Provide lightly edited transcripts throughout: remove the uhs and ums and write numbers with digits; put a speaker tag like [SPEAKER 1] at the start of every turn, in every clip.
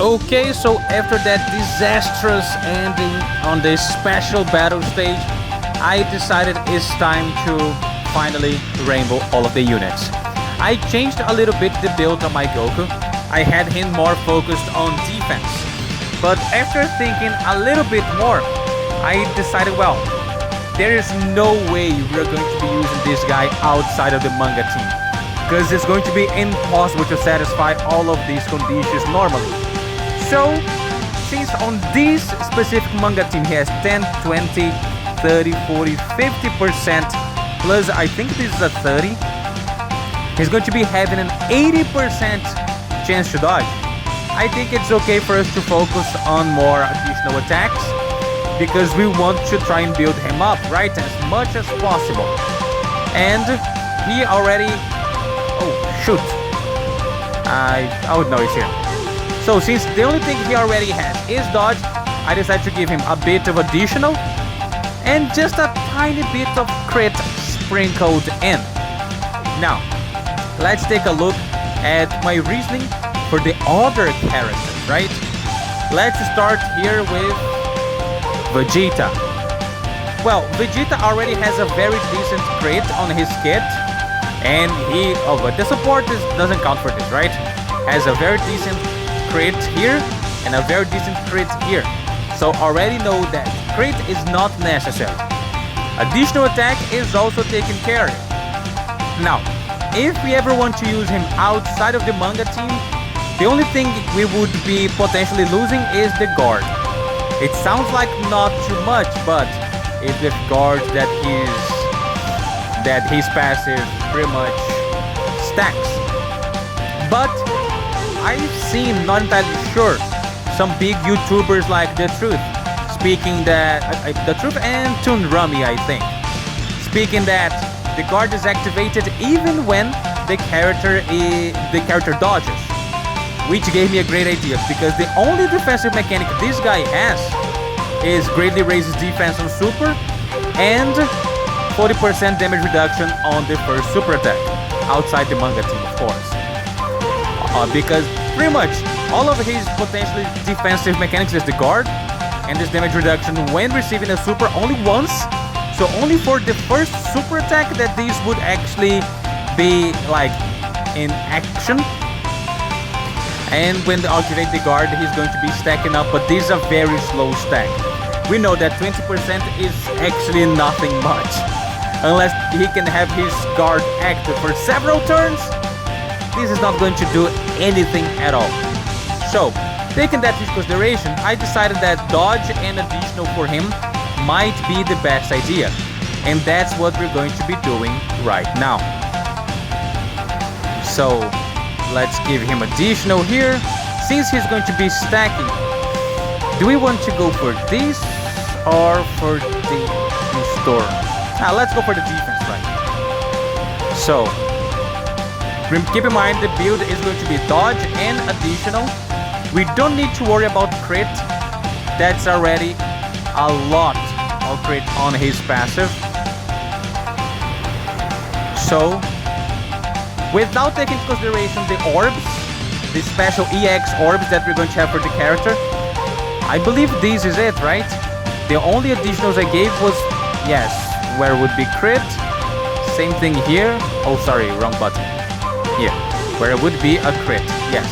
[SPEAKER 1] Okay, so after that disastrous ending on this special battle stage, I decided it's time to finally rainbow all of the units. I changed a little bit the build of my Goku. I had him more focused on defense. But after thinking a little bit more, I decided, well, there is no way we're going to be using this guy outside of the manga team, because it's going to be impossible to satisfy all of these conditions normally. So, since on this specific manga team he has 10, 20, 30, 40, 50%, plus I think this is a 30, he's going to be having an 80% chance to dodge. I think it's okay for us to focus on more additional attacks, because we want to try and build him up, right, as much as possible. And he already... oh, shoot. I would know he's here. So since the only thing he already has is dodge, I decided to give him a bit of additional and just a tiny bit of crit sprinkled in. Now, let's take a look at my reasoning for the other characters, right? Let's start here with Vegeta. Well, Vegeta already has a very decent crit on his kit, and he... oh, but the support doesn't count for this, right? Has a very decent crit here and a very decent crit here. So already know that crit is not necessary. Additional attack is also taken care of. Now, if we ever want to use him outside of the manga team, the only thing we would be potentially losing is the guard. It sounds like not too much, but it's with guard that his passive pretty much stacks. But I've seen, not entirely sure, some big YouTubers like The Truth speaking that The Truth and Toon Rummy, I think, speaking that the guard is activated even when the character dodges, which gave me a great idea, because the only defensive mechanic this guy has is greatly raises defense on super and 40% damage reduction on the first super attack, outside the manga team, of course. Because pretty much all of his potentially defensive mechanics is the guard and this damage reduction when receiving a super only once. So only for the first super attack that these would actually be like in action. And when they activate the guard, he's going to be stacking up, but this is a very slow stack. We know that 20% is actually nothing much. Unless he can have his guard active for several turns, this is not going to do anything at all. So, taking that into consideration, I decided that dodge and additional for him might be the best idea. And that's what we're going to be doing right now. So, let's give him additional here. Since he's going to be stacking, do we want to go for this or for the restore? Let's go for the defense, right? So, keep in mind the build is going to be dodge and additional. We don't need to worry about crit. That's already a lot of crit on his passive. So, without taking into consideration the orbs, the special EX orbs that we're going to have for the character, I believe this is it, right? The only additionals I gave was, yes, where would be crit. Same thing here. Oh, sorry, wrong button. Here, where it would be a crit, yes.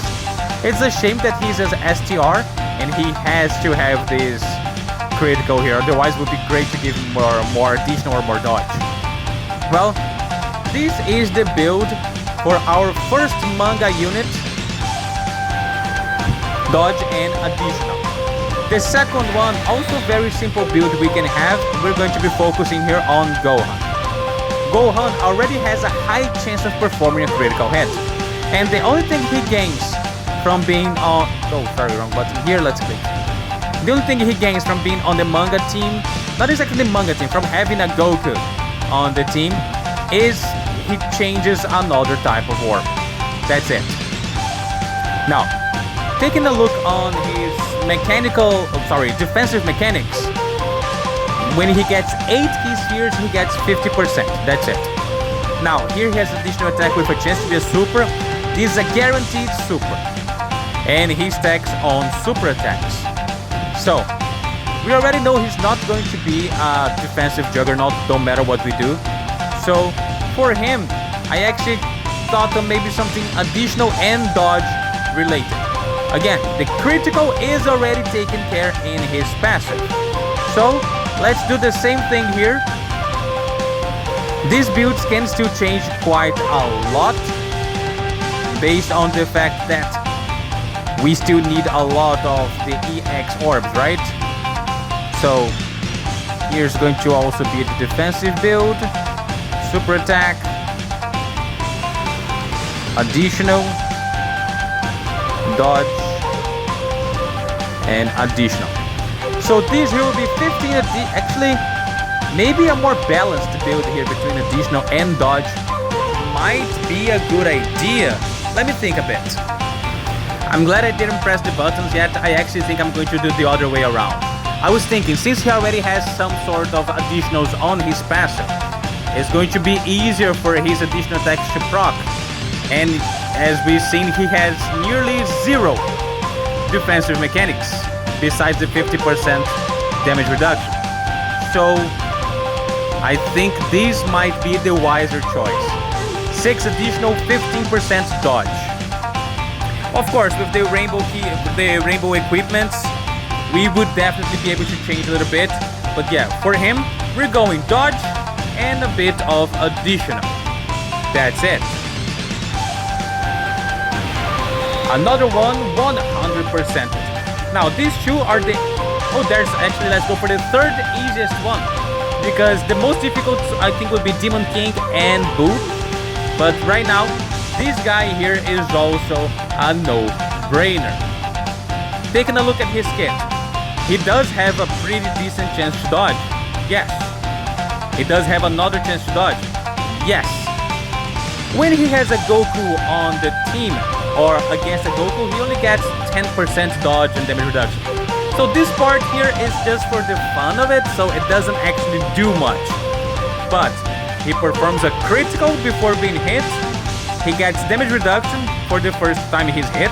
[SPEAKER 1] It's a shame that he's as STR and he has to have this critical here, otherwise it would be great to give him more additional or more dodge. Well, this is the build for our first manga unit, dodge and additional. The second one, also very simple build we can have. We're going to be focusing here on Gohan. Gohan already has a high chance of performing a critical hit. And the only thing he gains from being on... oh, sorry, wrong button. Here, let's click. The only thing he gains from being on the manga team, not exactly the manga team, from having a Goku on the team, is he changes another type of orb. That's it. Now, taking a look on his defensive mechanics, when he gets 8 key spheres, he gets 50%. That's it. Now, here he has additional attack with a chance to be a super. This is a guaranteed super. and he stacks on super attacks. So we already know he's not going to be a defensive juggernaut no matter what we do. So for him, I actually thought of maybe something additional and dodge related. Again, the critical is already taken care in his passive. So let's do the same thing here. These builds can still change quite a lot based on the fact that we still need a lot of the EX orbs, right? So here's going to also be the defensive build, super attack, additional, dodge, and additional. So this here will be 15 actually maybe a more balanced build here between additional and dodge might be a good idea. Let me think a bit. I'm glad I didn't press the buttons yet. I actually think I'm going to do the other way around. I was thinking, since he already has some sort of additionals on his passive, it's going to be easier for his additional attacks to proc. And as we've seen, he has nearly zero defensive mechanics, besides the 50% damage reduction. So I think this might be the wiser choice. 6 additional, 15% dodge. Of course, with the rainbow key, the rainbow equipments, we would definitely be able to change a little bit. But yeah, for him, we're going dodge and a bit of additional. That's it. Another one, 100%. Now these two are the... Oh, there's actually, let's go for the third easiest one. Because the most difficult, I think, would be Demon King and Boo. But right now, this guy here is also a no-brainer. Taking a look at his kit, he does have a pretty decent chance to dodge. Yes. He does have another chance to dodge. Yes. When he has a Goku on the team or against a Goku, he only gets 10% dodge and damage reduction. So this part here is just for the fun of it, so it doesn't actually do much. But he performs a critical before being hit. He gets damage reduction for the first time he's hit.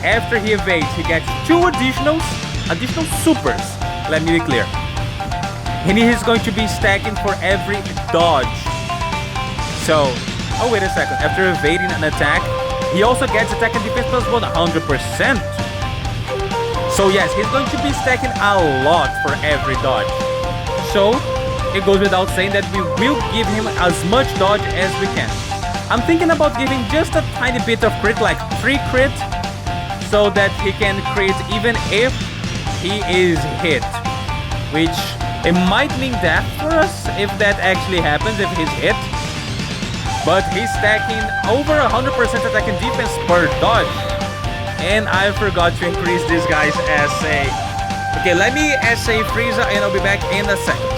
[SPEAKER 1] After he evades, he gets 2 additional supers. Let me be clear. And he is going to be stacking for every dodge. So, oh wait a second. After evading an attack, he also gets attack and defense plus 100%. So yes, he's going to be stacking a lot for every dodge. So, it goes without saying that we will give him as much dodge as we can. I'm thinking about giving just a tiny bit of crit, like 3 crit, so that he can crit even if he is hit. Which, it might mean death for us if that actually happens, if he's hit. But he's stacking over 100% attack and defense per dodge. And I forgot to increase this guy's SA. Okay, let me SA Frieza and I'll be back in a second.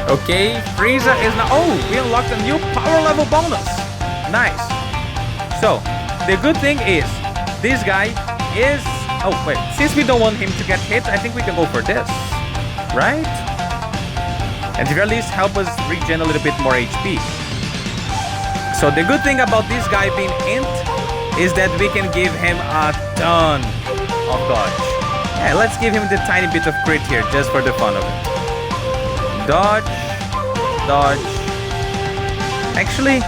[SPEAKER 1] Okay, Frieza is now... Oh, we unlocked a new power level bonus. Nice. So, the good thing is, this guy is... Oh, wait. Since we don't want him to get hit, I think we can go for this. Right? At the very least, help us regen a little bit more HP. So the good thing about this guy being int is that we can give him a ton of dodge. Yeah, let's give him the tiny bit of crit here, just for the fun of it. Dodge, dodge. Actually,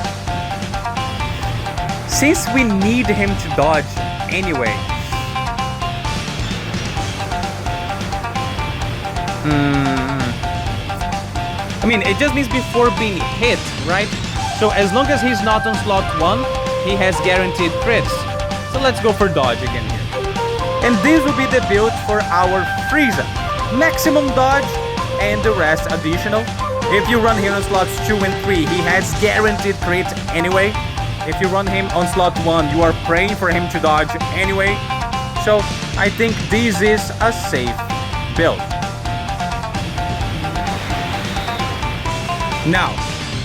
[SPEAKER 1] since we need him to dodge anyway, I mean, it just means before being hit, right? So as long as he's not on slot 1, he has guaranteed crits. So let's go for dodge again here. And this will be the build for our Frieza. Maximum dodge and the rest additional. If you run him on slots 2 and 3, he has guaranteed crit anyway. If you run him on slot 1, you are praying for him to dodge anyway. So I think this is a safe build. Now,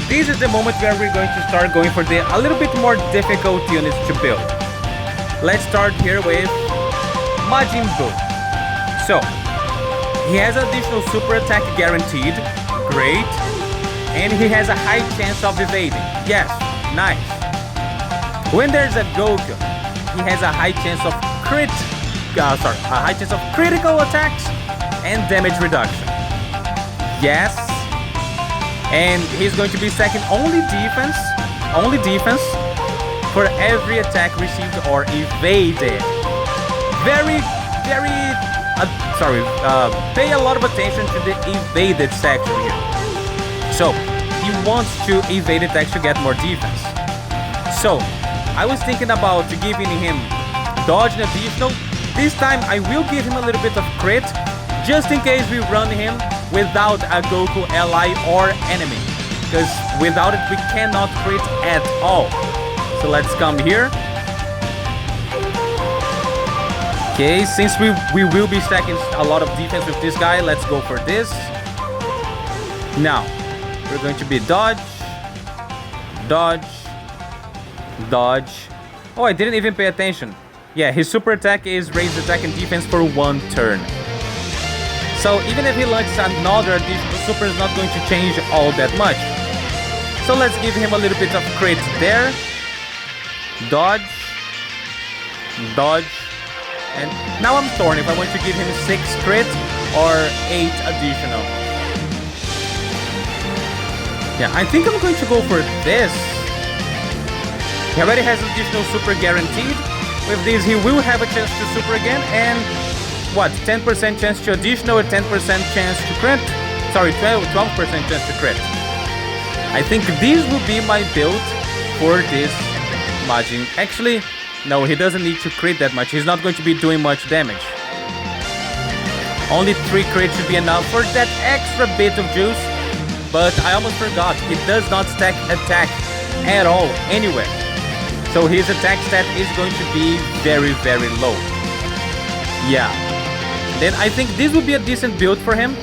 [SPEAKER 1] this is the moment where we're going to start going for a little bit more difficult units to build. Let's start here with Majin Buu. So, he has additional super attack guaranteed. Great. And he has a high chance of evading. Yes, nice. When there's a Goku, he has a high chance of high chance of critical attacks and damage reduction. Yes. And he's going to be stacking only defense for every attack received or evaded. Pay a lot of attention to the evaded section here. So, he wants to evade attacks to get more defense. So, I was thinking about giving him dodge and additional. This time, I will give him a little bit of crit, just in case we run him without a Goku ally or enemy. Because without it, we cannot crit at all. So let's come here. Okay, since we will be stacking a lot of defense with this guy, let's go for this. Now, we're going to be dodge, dodge, dodge. Oh, I didn't even pay attention. Yeah, his super attack is raised attack and defense for 1 turn. So even if he launches another additional super, is not going to change all that much. So let's give him a little bit of crit there. Dodge, dodge, and now I'm torn if I want to give him 6 crit or 8 additional. Yeah, I think I'm going to go for this. He already has additional super guaranteed. With this, he will have a chance to super again, and what? 10% chance to additional, or 10% chance to crit? Sorry, 12% chance to crit. I think this will be my build for this Majin. Actually, no, he doesn't need to crit that much. He's not going to be doing much damage. Only 3 crits should be enough for that extra bit of juice. But I almost forgot, he does not stack attack at all anywhere. So his attack stat is going to be very, very low. Yeah. Then I think this would be a decent build for him.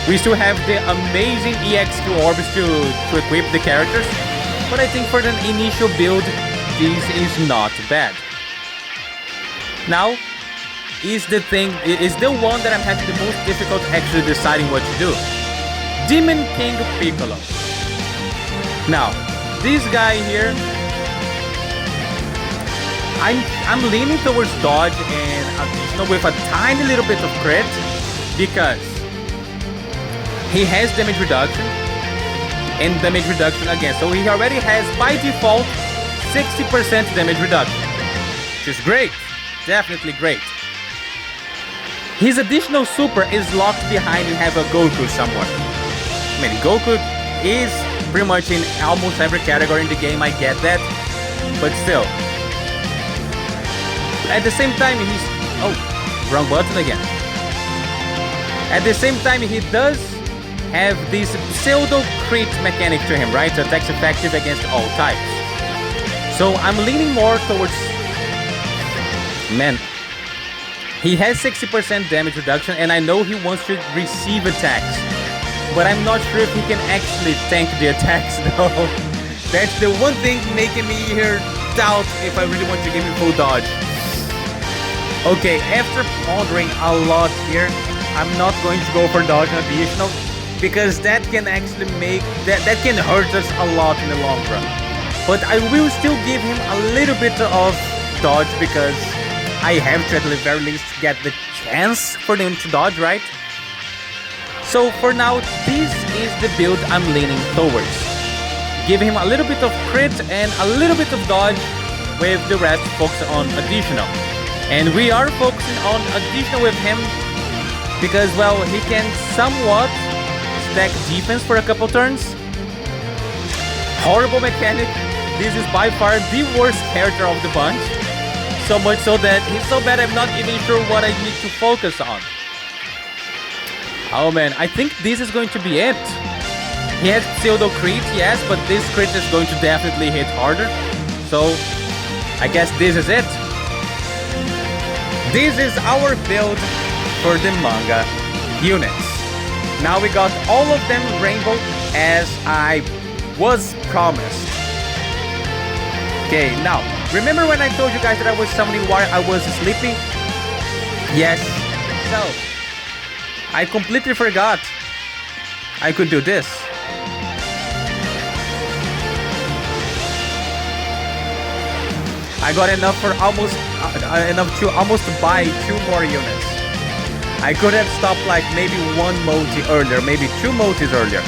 [SPEAKER 1] We still have the amazing EX2 orbs to equip the characters. But I think for the initial build, this is not bad. Now, is the one that I'm having the most difficult actually deciding what to do. Demon King Piccolo. Now, this guy here, I'm leaning towards dodge and additional with a tiny little bit of crit because he has damage reduction and damage reduction again. So he already has by default 60% damage reduction, which is great, definitely great. His additional super is locked behind and have a Goku somewhere. I mean, Goku is pretty much in almost every category in the game, I get that, but still. At the same time, he's... Oh, wrong button again. At the same time, he does have this pseudo-crit mechanic to him, right? Attacks effective against all types. So I'm leaning more towards... Man, he has 60% damage reduction, and I know he wants to receive attacks. But I'm not sure if he can actually tank the attacks, though. That's the one thing making me here doubt if I really want to give him full dodge. Okay, after pondering a lot here, I'm not going to go for dodge and additional because that can actually that can hurt us a lot in the long run. But I will still give him a little bit of dodge because I have to at the very least get the chance for him to dodge, right? So for now, this is the build I'm leaning towards. Give him a little bit of crit and a little bit of dodge with the rest focus on additional. And we are focusing on additional with him because, well, he can somewhat stack defense for a couple turns. Horrible mechanic. This is by far the worst character of the bunch. So much so that he's so bad I'm not even sure what I need to focus on. Oh man, I think this is going to be it. He has pseudo crit, yes, but this crit is going to definitely hit harder. So, I guess this is it. This is our build for the manga units. Now we got all of them rainbow as I was promised. Okay, now, remember when I told you guys that I was summoning while I was sleeping? Yes. So, I completely forgot I could do this. I got enough for enough to almost buy 2 more units. I could have stopped like maybe 1 multi earlier, maybe 2 multis earlier.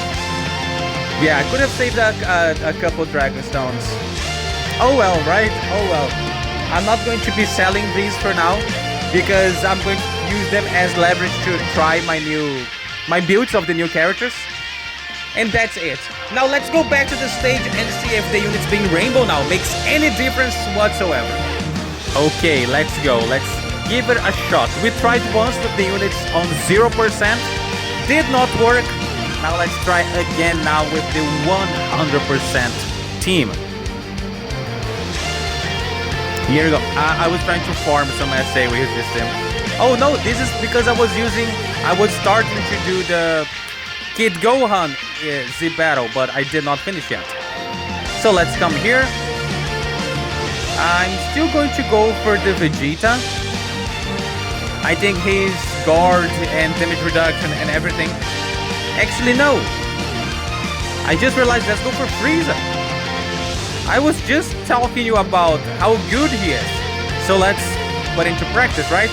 [SPEAKER 1] Yeah, I could have saved a couple Dragon Stones. Oh well, right? Oh well. I'm not going to be selling these for now because I'm going to use them as leverage to try my builds of the new characters. And that's it. Now let's go back to the stage and see if the units being rainbow now makes any difference whatsoever. Okay, let's go. Let's give it a shot. We tried once with the units on 0%. Did not work. Now let's try again now with the 100% team. Here we go. I was trying to farm some SA with this team. Oh no, this is because I was starting to do the Kid Gohan Z battle, but I did not finish yet. So let's come here. I'm still going to go for the Vegeta. I think his guard and damage reduction and everything. Actually, no. I just realized, let's go for Frieza. I was just talking you about how good he is. So let's put into practice, right?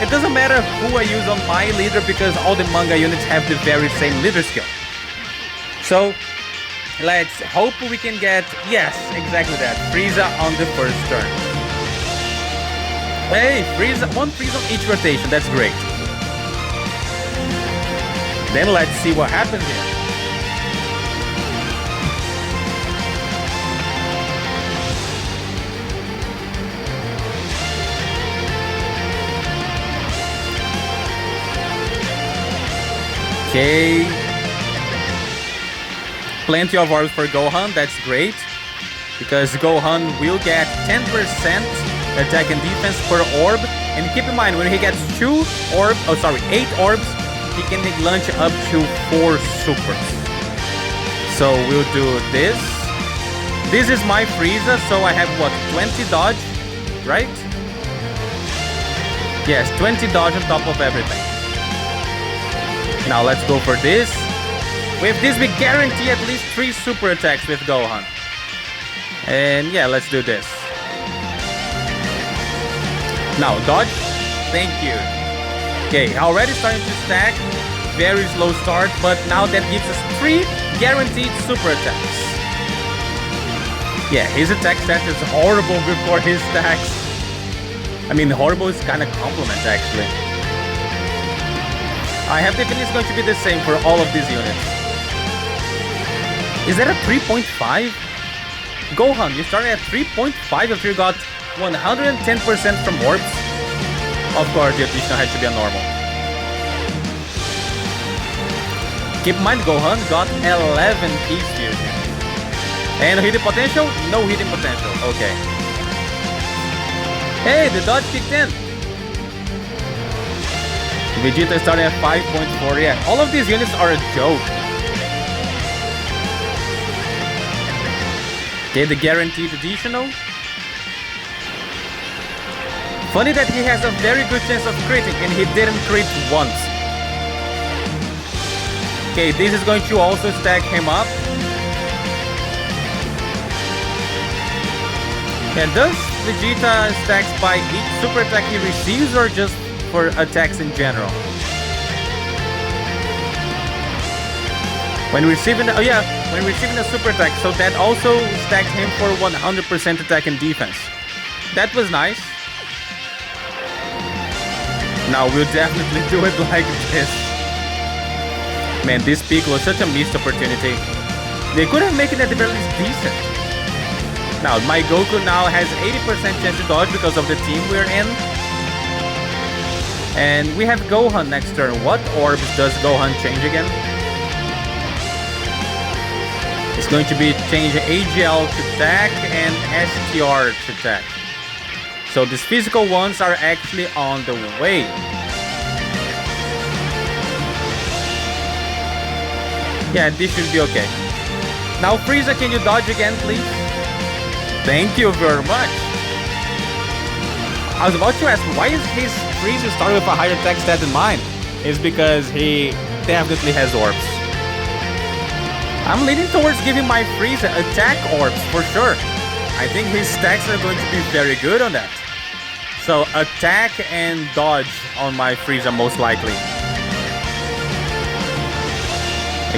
[SPEAKER 1] It doesn't matter who I use on my leader because all the manga units have the very same leader skill. So let's hope we can get, yes, exactly that, Frieza on the first turn. Hey, Frieza, 1 Frieza on each rotation, that's great. Then let's see what happens here. Okay. Plenty of orbs for Gohan, that's great. Because Gohan will get 10% attack and defense per orb. And keep in mind, when he gets 8 orbs, he can launch up to 4 supers. So we'll do this. This is my Frieza, so I have what, 20 dodge, right? Yes, 20 dodge on top of everything. Now let's go for this. With this we guarantee at least 3 super attacks with Gohan. And yeah, let's do this. Now dodge. Thank you. Okay, already starting to stack. Very slow start, but now that gives us 3 guaranteed super attacks. Yeah, his attack stat is horrible before his stacks. I mean, horrible is kind of compliment actually. I have the feeling it's going to be the same for all of these units. Is that a 3.5? Gohan, you started at 3.5 after you got 110% from orbs? Of course, the additional had to be a normal. Keep in mind, Gohan got 11 Peace Fusion. And hidden potential? No hidden potential. Okay. Hey, the dodge kicked in. Vegeta started at 5.4. Yeah, all of these units are a joke. Okay, the guaranteed additional. Funny that he has a very good chance of critting and he didn't crit once. Okay, this is going to also stack him up. And does Vegeta stacks by each super attack he receives or just for attacks in general? When receiving, when receiving a super attack, so that also stacked him for 100% attack and defense. That was nice. Now we'll definitely do it like this. Man, this peak was such a missed opportunity. They could have made it at the very least decent. Now, my Goku now has 80% chance to dodge because of the team we're in. And we have Gohan next turn. What orbs does Gohan change again? It's going to be change AGL to attack and STR to attack. So these physical ones are actually on the way. Yeah, this should be okay. Now Frieza, can you dodge again, please? Thank you very much. I was about to ask, why is his Frieza starting with a higher attack stat than mine? It's because he definitely has orbs. I'm leaning towards giving my Frieza attack orbs for sure. I think his stacks are going to be very good on that. So attack and dodge on my Frieza most likely.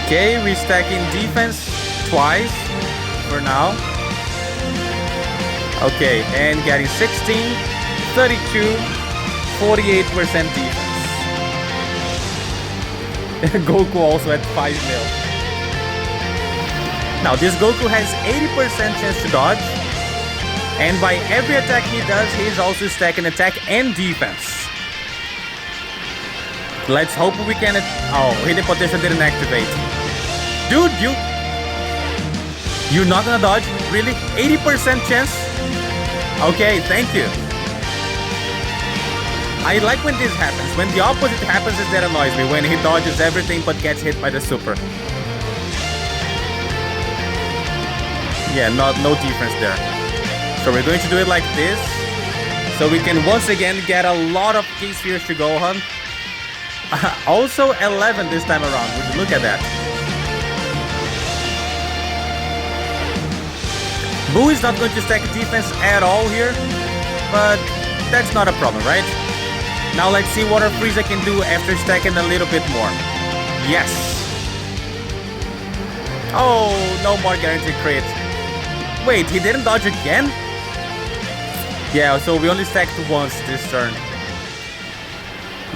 [SPEAKER 1] Okay, we stack in defense twice for now. Okay, and getting 16, 32, 48% defense. Goku also at 5 mil. Now this Goku has 80% chance to dodge. And by every attack he does, he's also stacking attack and defense. Let's hope we can... Oh, hidden potential didn't activate. Dude, you're not gonna dodge? Really? 80% chance? Okay, thank you. I like when this happens. When the opposite happens, is that annoys me. When he dodges everything but gets hit by the super. Yeah, no difference there. So we're going to do it like this. So we can once again get a lot of key spheres to Gohan. Also 11 this time around. Would you look at that? Buu is not going to stack defense at all here. But that's not a problem, right? Now let's see what our Frieza can do after stacking a little bit more. Yes. Oh, no more guaranteed crit. Wait, he didn't dodge again? Yeah, so we only stacked once this turn.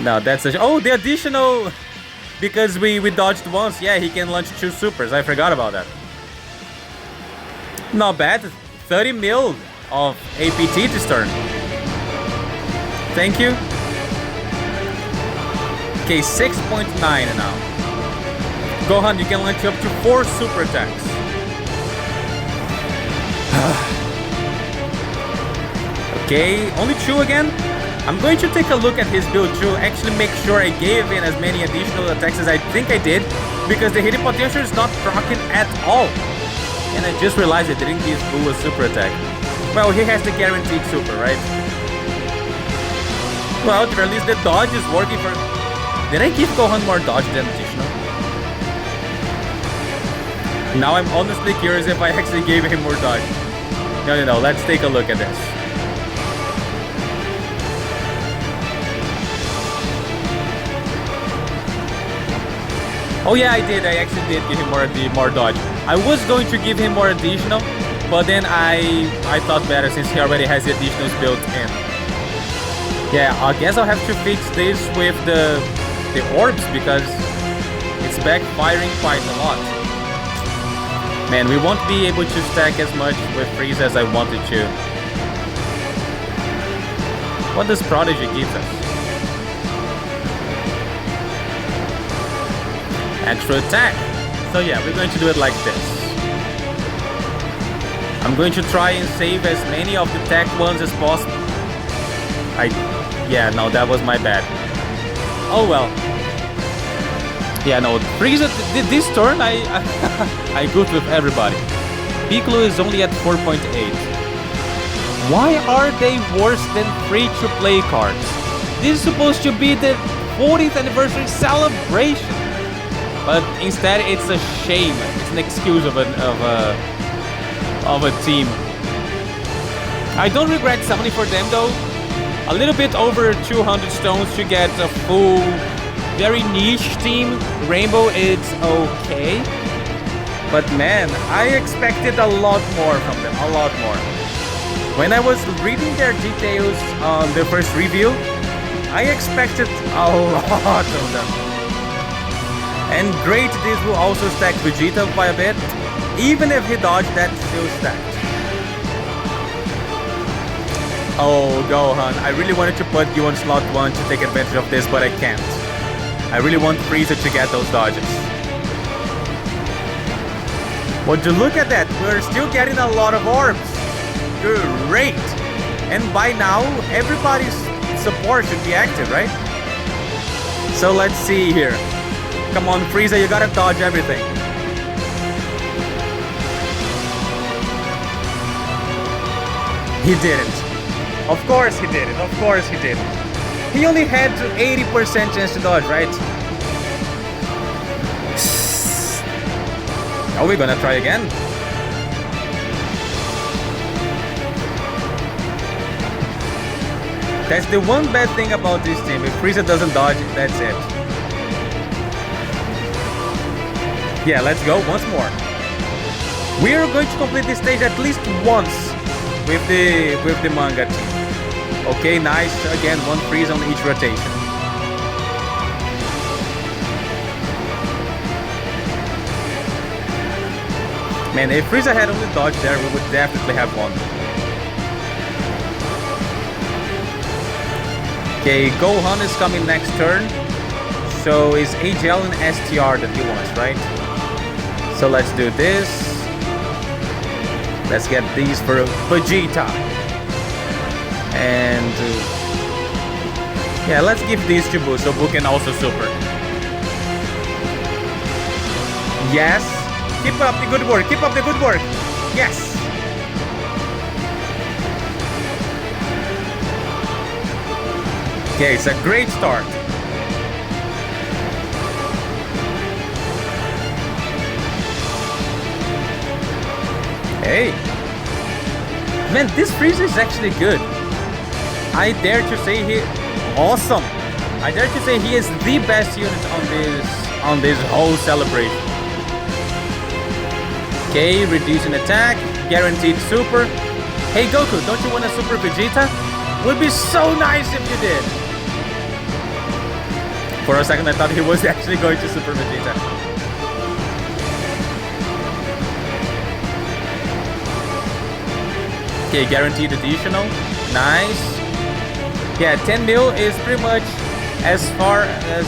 [SPEAKER 1] No, that's a... Oh, the additional... Because we dodged once, yeah, he can launch 2 supers. I forgot about that. Not bad. 30 mil of APT this turn. Thank you. Okay, 6.9 now. Gohan, you can launch up to 4 super attacks. Okay, only 2 again? I'm going to take a look at his build to actually make sure I gave in as many additional attacks as I think I did, because the hidden potential is not proccing at all. And I just realized I didn't give Buu a super attack. Well, he has the guaranteed super, right? Well, at least the dodge is working for... Did I give Gohan more dodge than additional? Now I'm honestly curious if I actually gave him more dodge. No, let's take a look at this. Oh yeah, I did. I actually did give him more dodge. I was going to give him more additional, but then I thought better since he already has the additionals built in. Yeah, I guess I'll have to fix this with the orbs because it's backfiring quite a lot. Man, we won't be able to stack as much with Frieza as I wanted to. What does Prodigy give us? Extra attack. So yeah, we're going to do it like this. I'm going to try and save as many of the tech ones as possible. Yeah, no, that was my bad. Oh well. Yeah, no, Frieza, this turn I goofed with everybody. Piccolo is only at 4.8. Why are they worse than free-to-play cards? This is supposed to be the 40th anniversary celebration. But instead, it's a shame. It's an excuse of a team. I don't regret summoning for them though. A little bit over 200 stones to get a full, very niche team. Rainbow is okay. But man, I expected a lot more from them. A lot more. When I was reading their details on the first review, I expected a lot of them. And great, this will also stack Vegeta by a bit. Even if he dodged, that's still stacked. Oh, Gohan, I really wanted to put you on slot 1 to take advantage of this, but I can't. I really want Frieza to get those dodges. Would you look at that? We're still getting a lot of orbs. Great. And by now, everybody's support should be active, right? So let's see here. Come on, Frieza, you gotta dodge everything. He didn't. Of course he didn't. Of course he didn't. He only had 80% chance to dodge, right? Are we gonna try again? That's the one bad thing about this team. If Frieza doesn't dodge, that's it. Yeah, let's go once more. We are going to complete this stage at least once with the manga team. Okay, nice. Again, one freeze on each rotation. Man, if Frieza had only dodged there, we would definitely have won. Okay, Gohan is coming next turn. So it's AGL and STR that he wants, right? So let's do this. Let's get these for Vegeta. And yeah, let's give these to Boo so Boo can also super. Yes. Keep up the good work. Keep up the good work. Yes. Okay, it's a great start. Hey. Man, this Frieza is actually good. I dare to say awesome. I dare to say he is the best unit on this whole celebration. Okay, reducing attack, guaranteed super. Hey Goku, don't you want a super Vegeta? Would be so nice if you did. For a second I thought he was actually going to super Vegeta. Okay, guaranteed additional. Nice. Yeah, 10 mil is pretty much as far as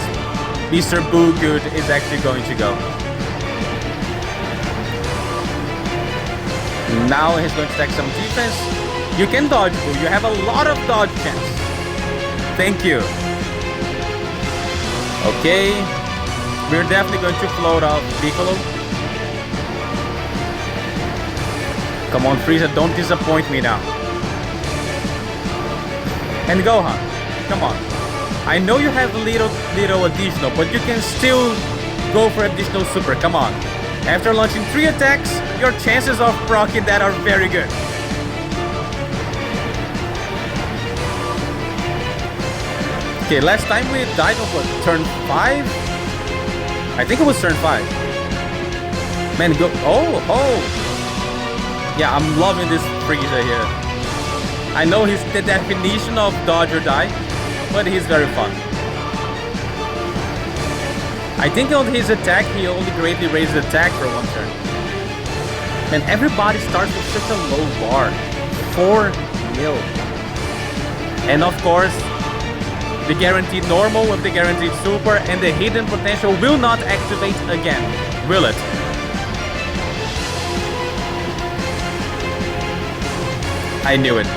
[SPEAKER 1] Mr. Boo Good is actually going to go. Now he's going to take some defense. You can dodge, Boo. You have a lot of dodge chance. Thank you. Okay. We're definitely going to float off Piccolo. Come on, Frieza. Don't disappoint me now. And Gohan. Come on. I know you have little additional, but you can still go for additional super. Come on. After launching 3 attacks, your chances of proccing that are very good. Okay, last time we died on what, turn 5? I think it was turn 5. Man, go. Oh. Yeah, I'm loving this Frieza here. I know he's the definition of dodge or die, but he's very fun. I think on his attack, he only greatly raises attack for 1 turn. And everybody starts with such a low bar. 4 mil. And of course, the guaranteed normal with the guaranteed super and the hidden potential will not activate again, will it? I knew it.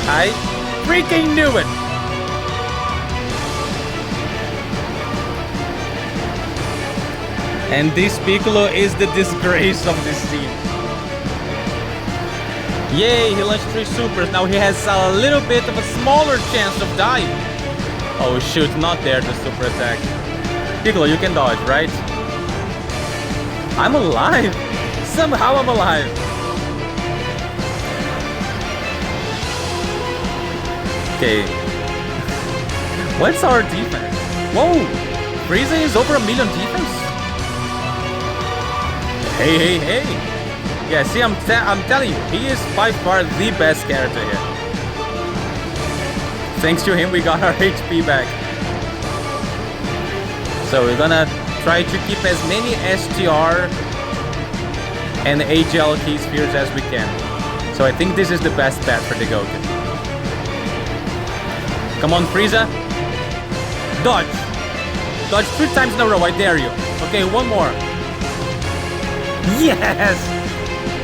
[SPEAKER 1] I freaking knew it! And this Piccolo is the disgrace of this team. Yay, he launched 3 supers. Now he has a little bit of a smaller chance of dying. Oh shoot, not there, the super attack. Piccolo, you can dodge, right? I'm alive. Somehow I'm alive. Okay. What's our defense? Whoa! Frieza is over 1 million defense? Hey. Yeah, see, I'm telling you, he is by far the best character here. Thanks to him, we got our HP back. So we're gonna try to keep as many STR and AGL key spheres as we can. So I think this is the best bet for the Goku. Come on, Frieza. Dodge. Dodge 3 times in a row, I dare you. Okay, 1 more. Yes!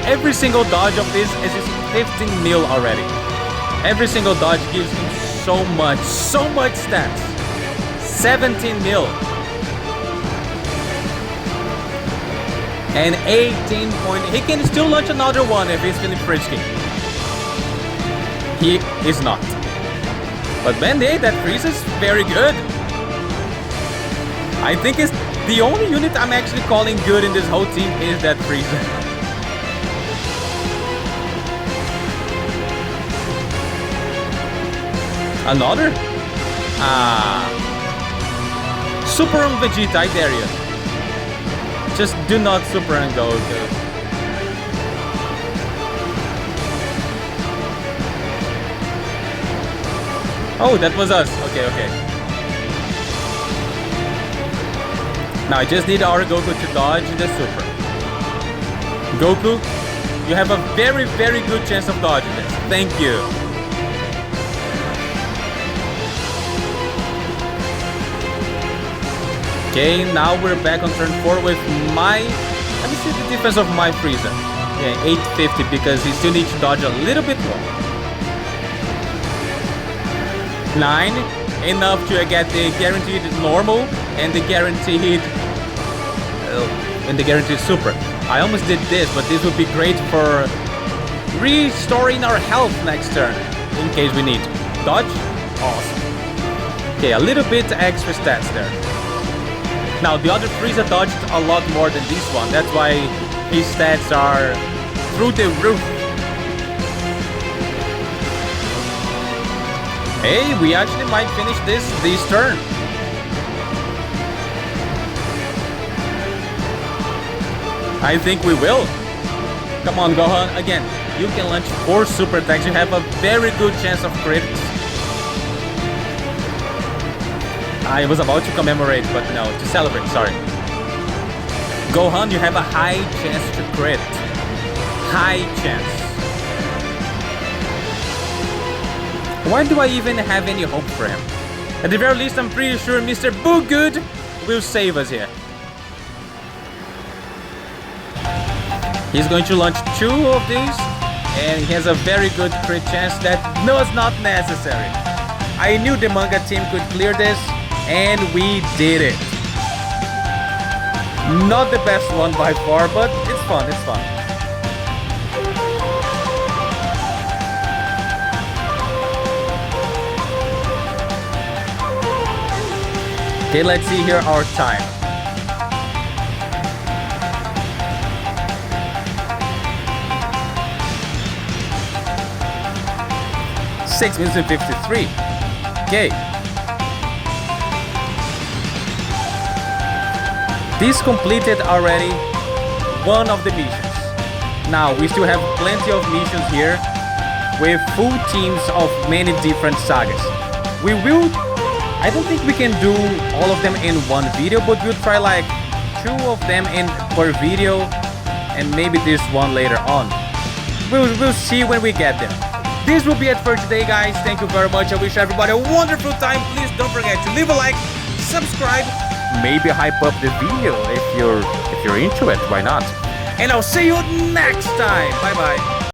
[SPEAKER 1] Every single dodge of this is 15 mil already. Every single dodge gives him so much stats. 17 mil. And 18 point. He can still launch another one if he's feeling frisky. He is not. But man, hey, that Frieza is very good. I think it's the only unit I'm actually calling good in this whole team is that Frieza. Another? Super on Vegeta, I dare you. Just do not super on Goku. Oh, that was us. Okay, okay. Now I just need our Goku to dodge the super. Goku, you have a very, very good chance of dodging this. Thank you. Okay, now we're back on turn 4 with my... Let me see the defense of my Frieza. Yeah, 850 because he still needs to dodge a little bit more. 9, enough to get the guaranteed normal and the guaranteed super. I almost did this, but this would be great for restoring our health next turn in case we need. Dodge? Awesome. Okay, a little bit extra stats there. Now the other Frieza dodged a lot more than this one. That's why his stats are through the roof. Hey, we actually might finish this turn. I think we will. Come on, Gohan. Again, you can launch 4 super attacks. You have a very good chance of crits. I was about to commemorate, but no, to celebrate, sorry. Gohan, you have a high chance to crit. High chance. Why do I even have any hope for him? At the very least, I'm pretty sure Mr. Boogood will save us here. He's going to launch 2 of these, and he has a very good crit chance that was not necessary. I knew the manga team could clear this, and we did it. Not the best one by far, but it's fun, it's fun. Okay, let's see here our time. Six minutes and 53. Okay. This completed already one of the missions. Now we still have plenty of missions here with full teams of many different sagas. We will... I don't think we can do all of them in one video, but we'll try like 2 of them in per video and maybe this one later on. We'll see when we get there. This will be it for today, guys. Thank you very much. I wish everybody a wonderful time. Please don't forget to leave a like, subscribe, maybe hype up the video if you're into it. Why not? And I'll see you next time. Bye bye.